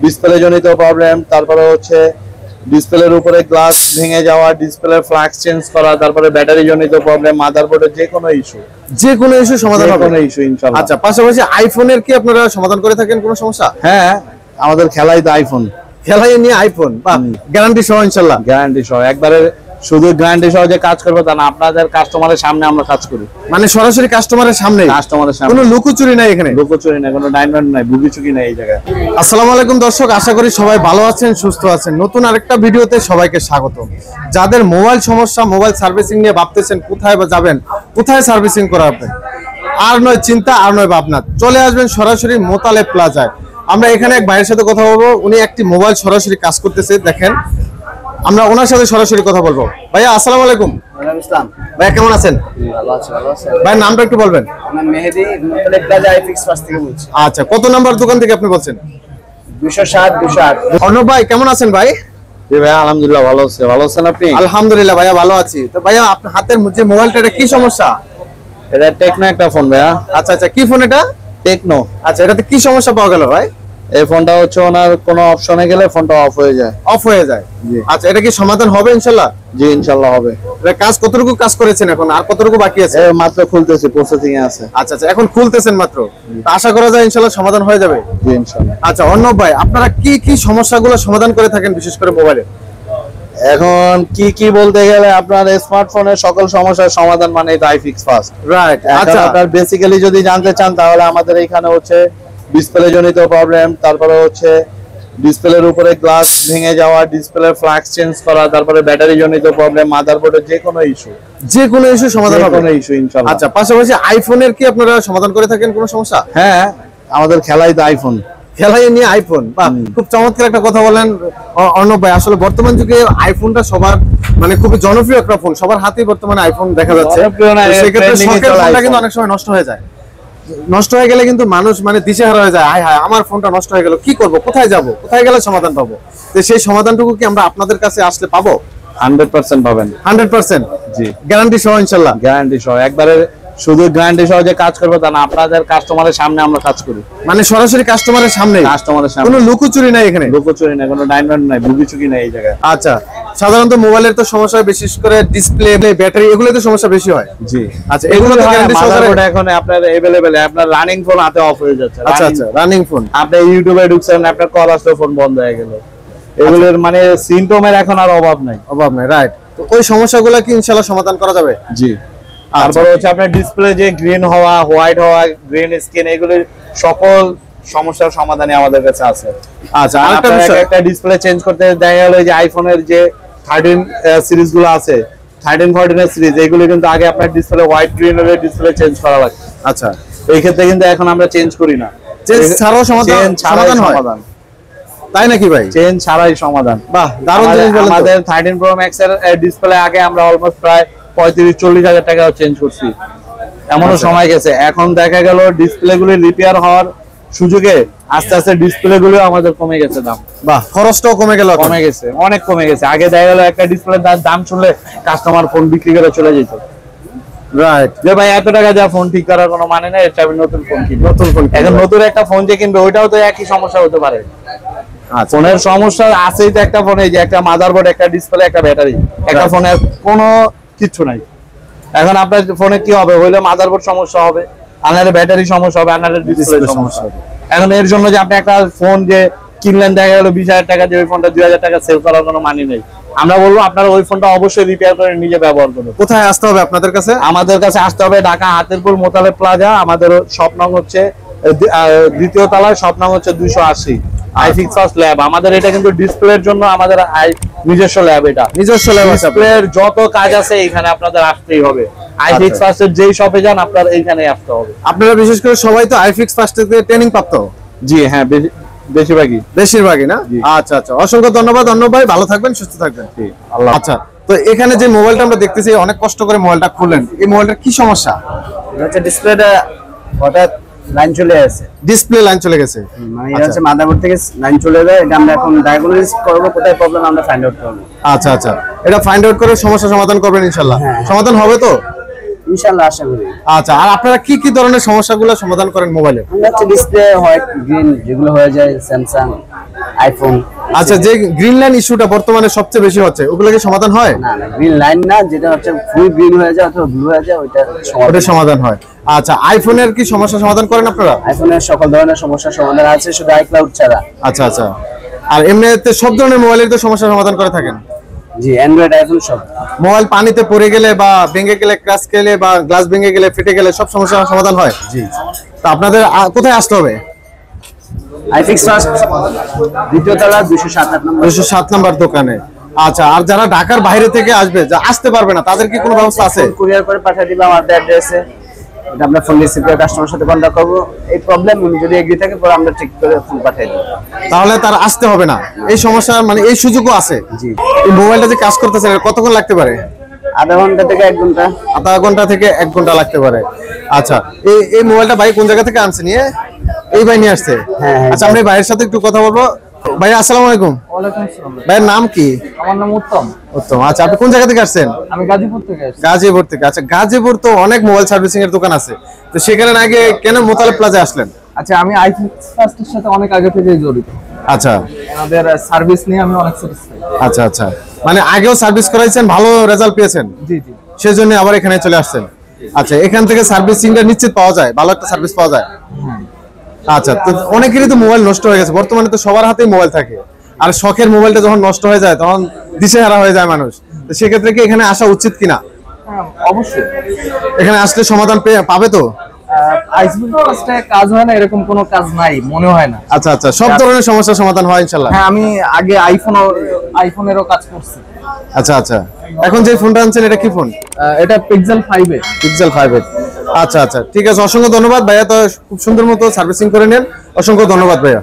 Display জনিত problem, তারপরে হচ্ছে ডিসপ্লের উপরে গ্লাস ভেঙে যাওয়া, ডিসপ্লের ফ্লাক্স চেঞ্জ করা, তারপরে ব্যাটারি জনিত প্রবলেম, মাদারবোর্ডের যে কোনো ইস্যু সমাধান হবে, কোনো ইস্যু ইনশাআল্লাহ। আচ্ছা, পাশাপাশি আইফোনের কি আপনারা সমাধান করে থাকেন কোনো সমস্যা? হ্যাঁ, আমাদের খেলাই তো আইফোন, খেলাই নিয়ে আইফোন, গ্যারান্টি সহ ইনশাআল্লাহ। গ্যারান্টি সহ, একবারে শুধু গ্যারান্টি সহ যে কাজ করবে তা না, আপনাদের কাস্টমারের সামনে আমরা কাজ করি, মানে সরাসরি কাস্টমারের সামনে, কোনো লুকোচুরি নাই এখানে, লুকোচুরি নাই, কোনো ডায়মন্ড নাই, বুকিচুকি নাই এই জায়গায়। আসসালামু আলাইকুম দর্শক, আশা করি সবাই ভালো আছেন, সুস্থ আছেন। নতুন আরেকটা ভিডিওতে সবাইকে স্বাগত। যাদের মোবাইল সমস্যা, মোবাইল সার্ভিসিং নিয়ে ভাবতেছেন কোথায় বা যাবেন, কোথায় সার্ভিসিং করাবেন, আর নয় চিন্তা, আর নয় ভাবনা, চলে আসবেন সরাসরি মোতালেব প্লাজায়। আমরা এখানে এক ভাইয়ের সাথে কথা বলবো, উনি একটি মোবাইল সরাসরি কাজ করতেছে, দেখেন আমরা ওনার সাথে সরাসরি কথা বলবো। ভাইয়া আসসালামু আলাইকুম। ওয়ালাইকুম আসসালাম। ভাইয়া কেমন আছেন? ভালো আছি, ভালো আছি। ভাইয়ের নামটা একটু বলবেন। আমার মেহেদি, মোতালেব প্লাজা আইফিক্স ফার্স্ট থেকে বলছি। আচ্ছা, কত নাম্বার দোকান থেকে আপনি বলছেন? 207 208। অর্ণব ভাই কেমন আছেন ভাই? জি ভাইয়া আলহামদুলিল্লাহ ভালো আছে, ভালো আছেন আপনি? আলহামদুলিল্লাহ ভাইয়া ভালো আছি। তো ভাইয়া আপনার হাতের যে মোবাইলটা, এটা কি সমস্যা? এটা টেকনো একটা ফোন ভাইয়া। আচ্ছা আচ্ছা, কি ফোন এটা? টেকনো। আচ্ছা, এটাতে কি সমস্যা পাওয়া গেল ভাই? এই ফোনটা হচ্ছে ওনার কোনো অপশনে গেলে ফোনটা অফ হয়ে যায়। অফ হয়ে যায়? জি। আচ্ছা, এটা কি সমাধান হবে ইনশাআল্লাহ? জি ইনশাআল্লাহ হবে। এটা কাজ কতটুকু কাজ করেছেন এখন, আর কতটুকু বাকি আছে? মাত্র খুলতেছে, প্রসেসিং এ আছে। আচ্ছা আচ্ছা, এখন খুলতেছেন মাত্র, তো আশা করা যায় ইনশাআল্লাহ সমাধান হয়ে যাবে। জি ইনশাআল্লাহ। আচ্ছা অর্ণব ভাই, আপনারা কি কি সমস্যাগুলো সমাধান করে থাকেন বিশেষ করে মোবাইলে? এখন কি বলতে গেলে আপনার স্মার্টফোনের সকল সমস্যার সমাধান মানে এটা আইফিক্স ফার্স্ট। রাইট। আচ্ছা, আপনার বেসিক্যালি যদি জানতে চান তাহলে আমাদের এখানে হচ্ছে ডিসপ্লে জনিত প্রবলেম, তারপরে হচ্ছে ডিসপ্লের উপরে গ্লাস ভেঙে যাওয়া, ডিসপ্লের ফ্লাক্স চেঞ্জ করা, তারপরে ব্যাটারি জনিত প্রবলেম, মাদারবোর্ডের যে কোনো ইস্যু সমাধান হবে, কোনো ইস্যু ইনশাআল্লাহ। আচ্ছা, পাশাপাশি আইফোনের কি আপনারা সমাধান করে থাকেন কোনো সমস্যা? হ্যাঁ, আমাদের খেলাই তো আইফোন, খেলাই নিয়ে আইফোন। খুব চমৎকার একটা কথা বলেন অর্ণব ভাই। আসলে বর্তমান যুগে আইফোনটা সবার মানে খুবই জনপ্রিয় একটা ফোন, সবার হাতেই বর্তমানে আইফোন দেখা যাচ্ছে। সেক্ষেত্রে শখের ফোনটা কিন্তু অনেক সময় নষ্ট হয়ে যায়। নষ্ট হয়ে গেলে কিন্তু মানুষ মানে দিশেহারা হয়ে যায়, হায় হায় আমার ফোনটা নষ্ট হয়ে গেল, কি করব, কোথায় যাব, কোথায় গেলে সমাধান পাবো? তো সেই সমাধানটুকু কি আমরা আপনাদের কাছে আসলে পাবো? 100% পাবেন। 100%? জি, গ্যারান্টি সহ ইনশাআল্লাহ। গ্যারান্টি সহ, একবারে শুধু গ্যারান্টি সহ যে কাজ করবে তা না, আপনাদের কাস্টমারের সামনে আমরা কাজ করি, মানে সরাসরি কাস্টমারের সামনে, কোনো লুকোচুরি নাই এখানে, লুকোচুরি নাই, কোনো ডায়মন্ড নাই, বুকিচুকি নাই এই জায়গায়। আচ্ছা, সাধারণত মোবাইলের তো সমস্যা বিশেষ করে ডিসপ্লে, ব্যাটারি, এগুলোতে সমস্যা বেশি হয়। জি। আচ্ছা, এগুলো তো গ্যারান্টি সহকারে এখন আপনার अवेलेबल, আপনার রানিং ফোন হাতে অফ হয়ে যাচ্ছে। আচ্ছা আচ্ছা, রানিং ফোন, আপনি ইউটিউবে ঢুকছেন, আপনার কল আসলে ফোন বন্ধ হয়ে গেল, এগুলোর মানে সিম্পটমের এখন আর অভাব নাই। রাইট। তো ওই সমস্যাগুলো কি ইনশাআল্লাহ সমাধান করা যাবে? জি। তারপর হচ্ছে আপনার ডিসপ্লে যে গ্রিন হওয়া, হোয়াইট হওয়া, গ্রিন স্ক্রিন, এগুলোর সকল সমস্যার সমাধানই আমাদের কাছে আছে। আচ্ছা, আরেকটা বিষয়, একটা ডিসপ্লে চেঞ্জ করতে দেখা গেল যে আইফোনের যে 13 সিরিজ গুলো আছে, 13 14 এর সিরিজ, এগুলো কিন্তু আগে আপনার ডিসপ্লে হোয়াইট গ্রিন এর ডিসপ্লে চেঞ্জ করা লাগে। আচ্ছা, এই ক্ষেত্রে কিন্তু এখন আমরা চেঞ্জ করি না, চেঞ্জ ছাড়াও সমাধান হয়। তাই নাকি ভাই? চেঞ্জ ছাড়াই সমাধান। বাহ, দারুণ জিনিস বলেন। আমাদের 13 প্রো ম্যাক্স এর ডিসপ্লে আগে আমরা অলমোস্ট প্রায় 35-40 হাজার টাকা চেঞ্জ করছি, এমনও সময় গেছে। এখন দেখা গেল ডিসপ্লে গুলি রিপেয়ার হওয়ার সুযোগে আস্তে আস্তে ডিসপ্লে গুলো আমাদের কমে গেছে দাম। বাহ, খরচটাও কমে গেল, কমে গেছে, অনেক কমে গেছে। আগে দেখা গেল একটা ডিসপ্লে দাম শুনলে কাস্টমার ফোন বিক্রি করে চলে যেত। রাইট, যে ভাই এত টাকা যা ফোন ঠিক করার কোনো মানে নাই, এটা আমি নতুন ফোন কিনবো। এখন নতুন একটা ফোন যে কিনবে, ওইটাও তো একই সমস্যা হতে পারে। ফোনের সমস্যা আছেই তো একটা ফোনে, যে একটা মাদারবোর্ড, একটা ডিসপ্লে, একটা ব্যাটারি, একটা ফোনের কোনো কিচ্ছু নাই। এখন আপনার ফোনে কি হবে, হইলে মাদারবোর্ড সমস্যা হবে, আনারে ব্যাটারি সমস্যা হবে, আনারে ডিসপ্লে সমস্যা হবে। এখন এর জন্য যে আপনি একটা ফোন যে কিনলেন, দেখা গেল 20,000 টাকা দিয়ে ওই ফোনটা 2,000 টাকা সেল করার কোনো মানে নেই। আমরা বলবো আপনারা ওই ফোনটা অবশ্যই রিপেয়ার করে নিজে ব্যবহার করুন। কোথায় আসতে হবে আপনাদের কাছে? আমাদের কাছে আসতে হবে ঢাকা হাতিরপুল মোতালেব প্লাজা। আমাদের শপ নং হচ্ছে 2য় তলায়, শপ নং হচ্ছে 280, আইফিক্স ফার্স্ট ল্যাব। আমাদের এটা কিন্তু ডিসপ্লের জন্য আমাদের নিজস্ব ল্যাব, এটা নিজস্ব ল্যাব। ডিসপ্লের যত কাজ আছে এখানে আপনাদের আসতেই হবে। আইফিক্স ফার্স্টের যেই শপে যান আপনার এইখানেই আসতে হবে। আপনারা বিশেষ করে সবাই তো আইফিক্স ফার্স্ট থেকে ট্রেনিং প্রাপ্ত? জি হ্যাঁ, বেশিরভাগই না। আচ্ছা আচ্ছা, অসংখ্য ধন্যবাদ অর্ণব ভাই, ভালো থাকবেন, সুস্থ থাকবেন। আল্লাহ। আচ্ছা, তো এখানে যে মোবাইলটা আমরা দেখতেছি, অনেক কষ্ট করে মোবাইলটা খুললেন, এই মোবাইলটার কি সমস্যা? হচ্ছে ডিসপ্লেটা হঠাৎ লাইন চলে আসে, ডিসপ্লে লাইন চলে গেছে, মানে এটা হচ্ছে মাদারবোর্ড থেকে লাইন চলে যায়। এটা আমরা এখন ডায়াগনোসিস করব, কোথায় প্রবলেম আমরা ফাইন্ড আউট করব। আচ্ছা আচ্ছা, এটা ফাইন্ড আউট করে সমস্যা সমাধান করবেন ইনশাআল্লাহ। সমাধান হবে তো ইনশাআল্লাহ, আশা করি। আচ্ছা, আর আপনারা কি কি ধরনের সমস্যাগুলো সমাধান করেন মোবাইলে? আমরা হচ্ছে ডিসপ্লে হোয়াইট গ্রিন যেগুলো হয়ে যায়, স্যামসাং আইফোন। আচ্ছা, যে গ্রিন লাইন ইস্যুটা বর্তমানে সবচেয়ে বেশি হচ্ছে, ওগুলো কি সমাধান হয়? না না, গ্রিন লাইন না, যেটা হচ্ছে ফুল গ্রিন হয়ে যায় অথবা ব্লু হয়ে যায়, ওইটা ওটা সমাধান হয়। আচ্ছা, আইফোনের কি সমস্যা সমাধান করেন আপনারা? আইফোনের সকল ধরনের সমস্যার সমাধান আছে, শুধু আইক্লাউড ছাড়া। আচ্ছা আচ্ছা, আর এমনিতে সব ধরনের মোবাইলের তো সমস্যা সমাধান করে থাকেন? জি, অ্যান্ড্রয়েড আইফোন সব। মোবাইল পানিতে পড়ে গেলে বা ভেঙে গেলে, ক্র্যাশ খেলে বা গ্লাস ভেঙে গেলে, ফেটে গেলে সব সমস্যার সমাধান হয়? জি। তো আপনাদের কোথায় আসতে হবে? আইফিক্স ফার্স্ট, দ্বিতীয় তলা, 207 নম্বর। 207 নম্বর দোকানে। আচ্ছা, আর যারা ঢাকার বাইরে থেকে আসবে, যা আসতে পারবে না, তাদের কি কোনো ব্যবস্থা আছে? কুরিয়ার করে পাঠিয়ে দিবে আমাদের অ্যাড্রেসে, এটা আমরা ফোন রিসিভ করে কাস্টমারের সাথে কন্টাক্ট করবো। এই প্রবলেম উনি যদি এগ্রি থাকে, পরে আমরা ঠিক করে ফোন পাঠিয়ে দেবো। তাহলে তার আসতে হবে না, এই সমস্যা মানে এই সুযোগও আছে? জি। এই মোবাইলটা যে কাজ করতেছে কতক্ষণ লাগতে পারে? আধা ঘন্টা থেকে 1 ঘন্টা। আধা ঘন্টা থেকে 1 ঘন্টা লাগতে পারে। আচ্ছা, এই মোবাইলটা ভাই কোন জায়গা থেকে আনছে নিয়ে? এই ভাই নিয়ে আসছে? হ্যাঁ। আচ্ছা, আমরা এই ভাইয়ের সাথে একটু কথা বলবো। ভাই আসসালামু আলাইকুম। ওয়ালাইকুম আসসালাম। ভাইয়ের নাম কি? আমার নাম উত্তম। উত্তম। আচ্ছা, আপনি কোন জায়গা থেকে আসছেন? আমি গাজীপুর থেকে আসছি। গাজীপুর থেকে। আচ্ছা, গাজীপুর তো অনেক মোবাইল সার্ভিসিং এর দোকান আছে, তো সেখানে আগে কেন মোতালেব প্লাজা আসলেন? আচ্ছা, আমি আইফিক্স ফার্স্টের সাথে অনেক আগে থেকেই জড়িত। আচ্ছা আমাদের সার্ভিস নিয়ে আমি অনেক স্যাটিসফাইড। আচ্ছা আচ্ছা, মানে আগেও সার্ভিস করাইছেন, ভালো রেজাল্ট পেয়েছেন, জি জি। সেজন্য আবার এখানে চলে আসছেন। আচ্ছা, এখান থেকে সার্ভিসিংটা নিশ্চিত পাওয়া যায়, ভালো একটা সার্ভিস পাওয়া যায়। আচ্ছা, তো অনেকেরই তো মোবাইল নষ্ট হয়ে গেছে, বর্তমানে তো সবার হাতেই মোবাইল থাকে, আর শখের মোবাইলটা যখন নষ্ট হয়ে যায় তখন দিশেহারা হয়ে যায় মানুষ। তো সেক্ষেত্রে কি এখানে আসা উচিত কিনা? হ্যাঁ, অবশ্যই। এখানে আসলে সমাধান পাবে তো? আইফিক্স ফার্স্টে কাজ হয় না এরকম কোনো কাজ নাই, মনে হয় না। আচ্ছা আচ্ছা, সব ধরনের সমস্যার সমাধান হয় ইনশাল্লাহ? হ্যাঁ, আমি আগে আইফোনেরও কাজ করছি। আচ্ছা আচ্ছা, এখন যে ফোনটা আনছেন এটা কি ফোন? এটা পিক্সেল 5 পিক্সেল 5। আচ্ছা আচ্ছা, ঠিক আছে, অসংখ্য ধন্যবাদ ভাইয়া, তো খুব সুন্দর মতো সার্ভিসিং করে নেন, অসংখ্য ধন্যবাদ ভাইয়া।